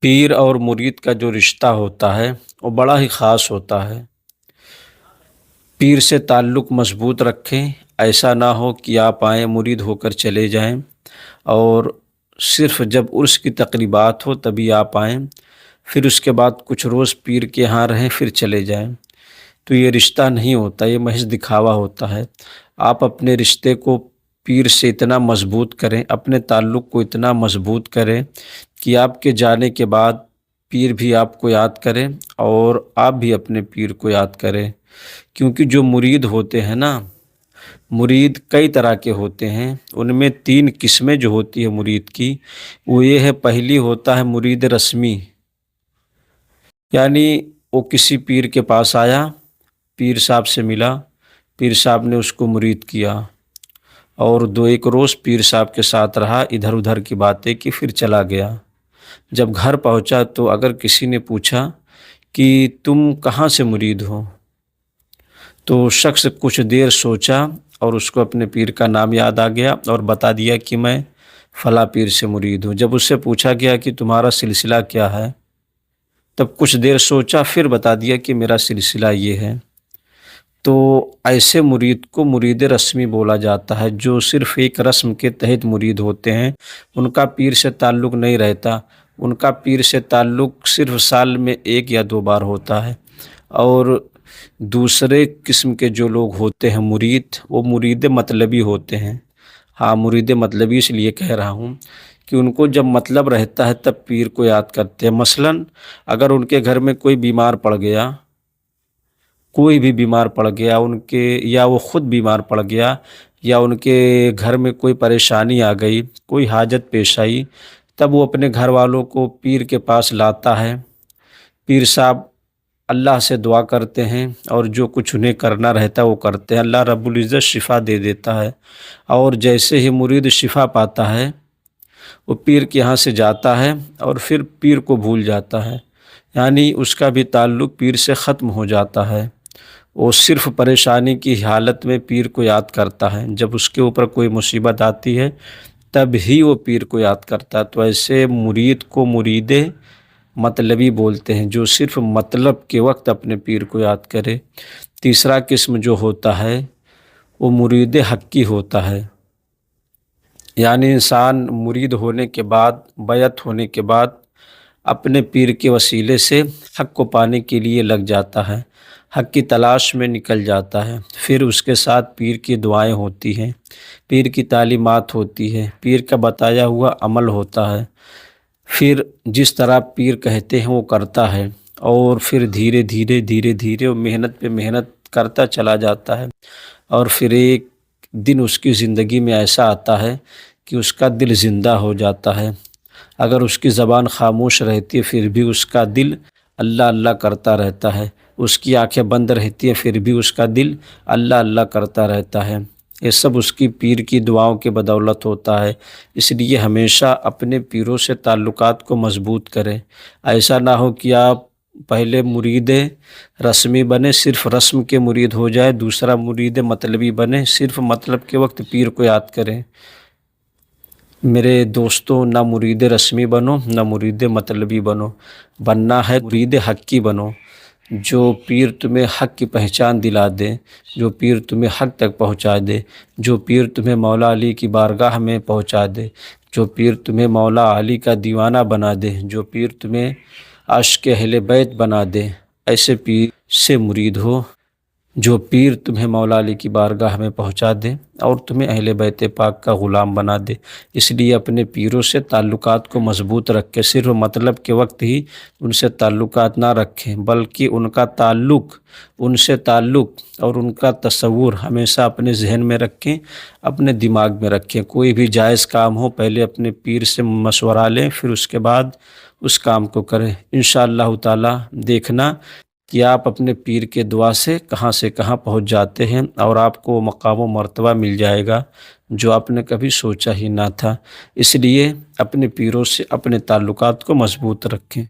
پیر اور مرید کا جو رشتہ ہوتا ہے وہ بڑا ہی خاص ہوتا ہے۔ پیر سے تعلق مضبوط رکھیں، ایسا نہ ہو کہ آپ آئیں مرید ہو کر چلے جائیں اور صرف جب عرس کی تقریبات ہو تبھی آپ آئیں، پھر اس کے بعد کچھ روز پیر کے ہاں رہیں پھر چلے جائیں، تو یہ رشتہ نہیں ہوتا، یہ محض دکھاوا ہوتا ہے۔ آپ اپنے رشتے کو پیر سے اتنا مضبوط کریں، اپنے تعلق کو اتنا مضبوط کریں کہ آپ کے جانے کے بعد پیر بھی آپ کو یاد کریں اور آپ بھی اپنے پیر کو یاد کریں، کیونکہ جو مرید ہوتے ہیں نا، مرید کئی طرح کے ہوتے ہیں، ان میں 3 قسمیں جو ہوتی ہے مرید کی، وہ یہ ہے، پہلی ہوتا ہے مرید رسمی، یعنی وہ کسی پیر کے پاس آیا، پیر صاحب سے ملا، پیر صاحب نے اس کو مرید کیا اور 2-1 روز پیر صاحب کے ساتھ رہا، ادھر ادھر کی باتیں کی، پھر چلا گیا۔ جب گھر پہنچا تو اگر کسی نے پوچھا کہ تم کہاں سے مرید ہو، تو شخص کچھ دیر سوچا اور اس کو اپنے پیر کا نام یاد آ گیا اور بتا دیا کہ میں فلاں پیر سے مرید ہوں۔ جب اس سے پوچھا گیا کہ تمہارا سلسلہ کیا ہے، تب کچھ دیر سوچا پھر بتا دیا کہ میرا سلسلہ یہ ہے۔ تو ایسے مرید کو مرید رسمی بولا جاتا ہے، جو صرف ایک رسم کے تحت مرید ہوتے ہیں، ان کا پیر سے تعلق نہیں رہتا، ان کا پیر سے تعلق صرف سال میں 1 یا 2 بار ہوتا ہے۔ اور دوسرے قسم کے جو لوگ ہوتے ہیں مرید، وہ مرید مطلبی ہوتے ہیں۔ ہاں، مرید مطلبی اس لیے کہہ رہا ہوں کہ ان کو جب مطلب رہتا ہے تب پیر کو یاد کرتے ہیں۔ مثلاً اگر ان کے گھر میں کوئی بیمار پڑ گیا، کوئی بھی بیمار پڑ گیا، یا وہ خود بیمار پڑ گیا، یا ان کے گھر میں کوئی پریشانی آ گئی، کوئی حاجت پیش آئی، تب وہ اپنے گھر والوں کو پیر کے پاس لاتا ہے۔ پیر صاحب اللہ سے دعا کرتے ہیں اور جو کچھ انہیں کرنا رہتا ہے وہ کرتے ہیں، اللہ رب العزت شفا دے دیتا ہے۔ اور جیسے ہی مرید شفا پاتا ہے، وہ پیر کے یہاں سے جاتا ہے اور پھر پیر کو بھول جاتا ہے، یعنی اس کا بھی تعلق پیر سے ختم ہو جاتا ہے۔ وہ صرف پریشانی کی حالت میں پیر کو یاد کرتا ہے، جب اس کے اوپر کوئی مصیبت آتی ہے تب ہی وہ پیر کو یاد کرتا ہے۔ تو ایسے مرید کو مرید مطلبی بولتے ہیں، جو صرف مطلب کے وقت اپنے پیر کو یاد کرے۔ تیسرا قسم جو ہوتا ہے وہ مرید حقی ہوتا ہے، یعنی انسان مرید ہونے کے بعد، بیعت ہونے کے بعد اپنے پیر کے وسیلے سے حق کو پانے کے لیے لگ جاتا ہے، حق کی تلاش میں نکل جاتا ہے، پھر اس کے ساتھ پیر کی دعائیں ہوتی ہیں، پیر کی تعلیمات ہوتی ہے، پیر کا بتایا ہوا عمل ہوتا ہے، پھر جس طرح پیر کہتے ہیں وہ کرتا ہے، اور پھر دھیرے دھیرے وہ محنت پہ محنت کرتا چلا جاتا ہے، اور پھر ایک دن اس کی زندگی میں ایسا آتا ہے کہ اس کا دل زندہ ہو جاتا ہے۔ اگر اس کی زبان خاموش رہتی ہے پھر بھی اس کا دل اللہ اللہ کرتا رہتا ہے، اس کی آنکھیں بند رہتی ہیں پھر بھی اس کا دل اللہ اللہ کرتا رہتا ہے۔ یہ سب اس کی پیر کی دعاؤں کے بدولت ہوتا ہے۔ اس لیے ہمیشہ اپنے پیروں سے تعلقات کو مضبوط کریں۔ ایسا نہ ہو کہ آپ پہلے مرید رسمی بنے، صرف رسم کے مرید ہو جائے، دوسرا مرید مطلبی بنے، صرف مطلب کے وقت پیر کو یاد کریں۔ میرے دوستوں، نہ مرید رسمی بنو، نہ مرید مطلبی بنو، بننا ہے مرید حقی بنو، جو پیر تمہیں حق کی پہچان دلا دے، جو پیر تمہیں حق تک پہنچا دے، جو پیر تمہیں مولا علی کی بارگاہ میں پہنچا دے، جو پیر تمہیں مولا علی کا دیوانہ بنا دے، جو پیر تمہیں عشق اہل بیت بنا دے، ایسے پیر سے مرید ہو، جو پیر تمہیں مولا علی کی بارگاہ میں پہنچا دے اور تمہیں اہل بیت پاک کا غلام بنا دے۔ اس لیے اپنے پیروں سے تعلقات کو مضبوط رکھیں، صرف مطلب کے وقت ہی ان سے تعلقات نہ رکھیں، بلکہ ان کا تعلق، ان سے تعلق اور ان کا تصور ہمیشہ اپنے ذہن میں رکھیں، اپنے دماغ میں رکھیں۔ کوئی بھی جائز کام ہو پہلے اپنے پیر سے مشورہ لیں، پھر اس کے بعد اس کام کو کریں۔ انشاءاللہ تعالی دیکھنا کہ آپ اپنے پیر کے دعا سے کہاں پہنچ جاتے ہیں، اور آپ کو مقام و مرتبہ مل جائے گا جو آپ نے کبھی سوچا ہی نہ تھا۔ اس لیے اپنے پیروں سے اپنے تعلقات کو مضبوط رکھیں۔